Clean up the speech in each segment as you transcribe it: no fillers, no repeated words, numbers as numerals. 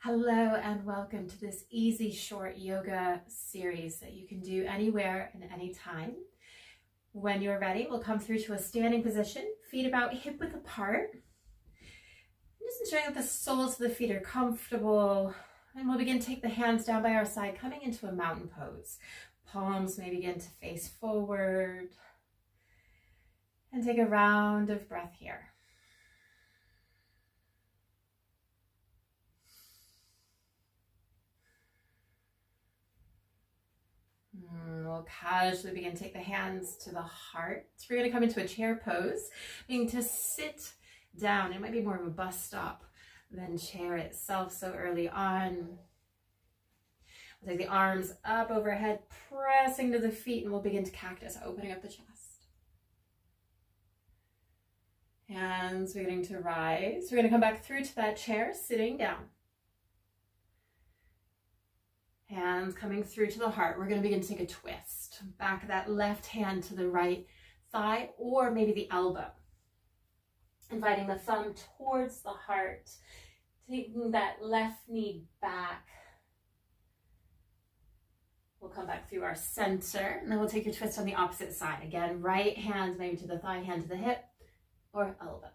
Hello and welcome to this easy short yoga series that you can do anywhere and anytime. When you're ready, we'll come through to a standing position, feet about hip width apart. Just ensuring that the soles of the feet are comfortable. And we'll begin to take the hands down by our side, coming into a mountain pose. Palms may begin to face forward. And take a round of breath here. We'll casually begin to take the hands to the heart. So we're going to come into a chair pose, being to sit down. It might be more of a bus stop than chair itself so early on. We'll take the arms up overhead, pressing to the feet, and we'll begin to cactus, opening up the chest. Hands beginning to rise. We're going to come back through to that chair, sitting down. Hands coming through to the heart. We're going to begin to take a twist. Back that left hand to the right thigh or maybe the elbow. Inviting the thumb towards the heart. Taking that left knee back. We'll come back through our center and then we'll take a twist on the opposite side. Again, right hand maybe to the thigh, hand to the hip or elbow.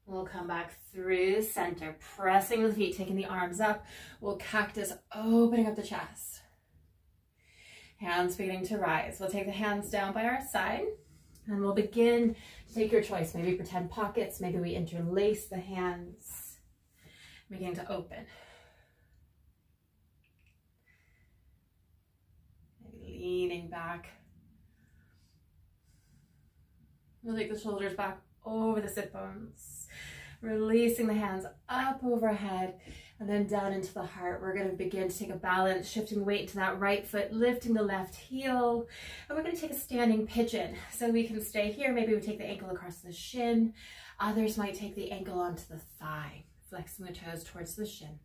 We'll come back through center, pressing the feet, taking the arms up. We'll cactus, opening up the chest. Hands beginning to rise. We'll take the hands down by our side and we'll begin to take your choice. Maybe pretend pockets, maybe we interlace the hands. Beginning to open. Maybe leaning back. We'll take the shoulders back over the sit bones, releasing the hands up overhead and then down into the heart. We're going to begin to take a balance, shifting weight into that right foot, lifting the left heel, and we're going to take a standing pigeon. So we can stay here. Maybe we take the ankle across the shin. Others might take the ankle onto the thigh, flexing the toes towards the shin.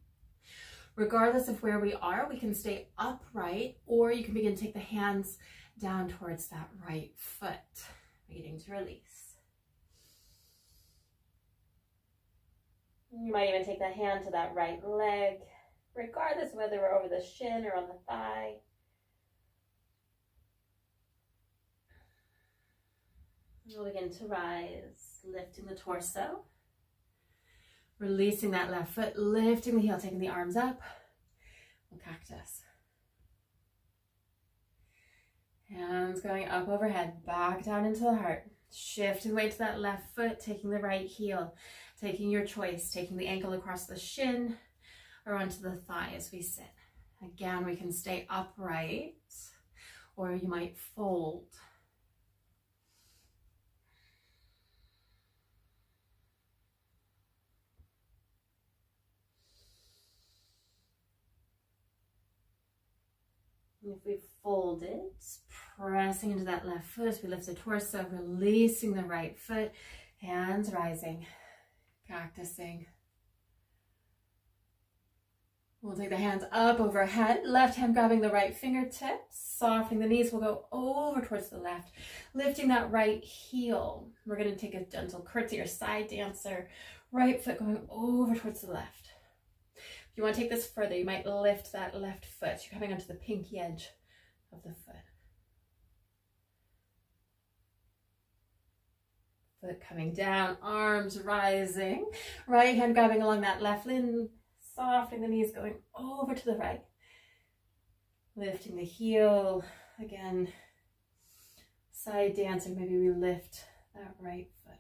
Regardless of where we are, we can stay upright, or you can begin to take the hands down towards that right foot, beginning to release. You might even take the hand to that right leg, regardless of whether we're over the shin or on the thigh. We'll begin to rise, lifting the torso, releasing that left foot, lifting the heel, taking the arms up. We'll cactus. Hands going up overhead, back down into the heart. Shifting weight to that left foot, taking the right heel, taking your choice, taking the ankle across the shin or onto the thigh as we sit. Again, we can stay upright or you might fold. If we fold it, pressing into that left foot as we lift the torso, releasing the right foot, hands rising, cactusing. We'll take the hands up overhead, left hand grabbing the right fingertips, softening the knees. We'll go over towards the left, lifting that right heel. We're going to take a gentle curtsy or side dancer, right foot going over towards the left. If you want to take this further, you might lift that left foot. You're coming onto the pinky edge of the foot. Foot coming down, arms rising, right hand grabbing along that left limb, softening the knees, going over to the right. Lifting the heel, again, side dancing, maybe we lift that right foot.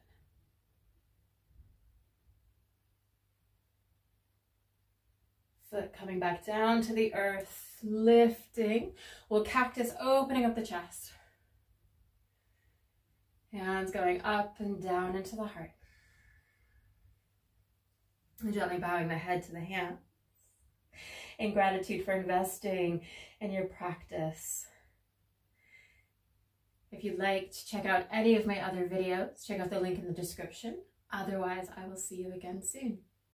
Foot coming back down to the earth, lifting. We'll cactus, opening up the chest. Hands going up and down into the heart. And gently bowing the head to the hands. In gratitude for investing in your practice. If you'd like to check out any of my other videos, check out the link in the description. Otherwise, I will see you again soon.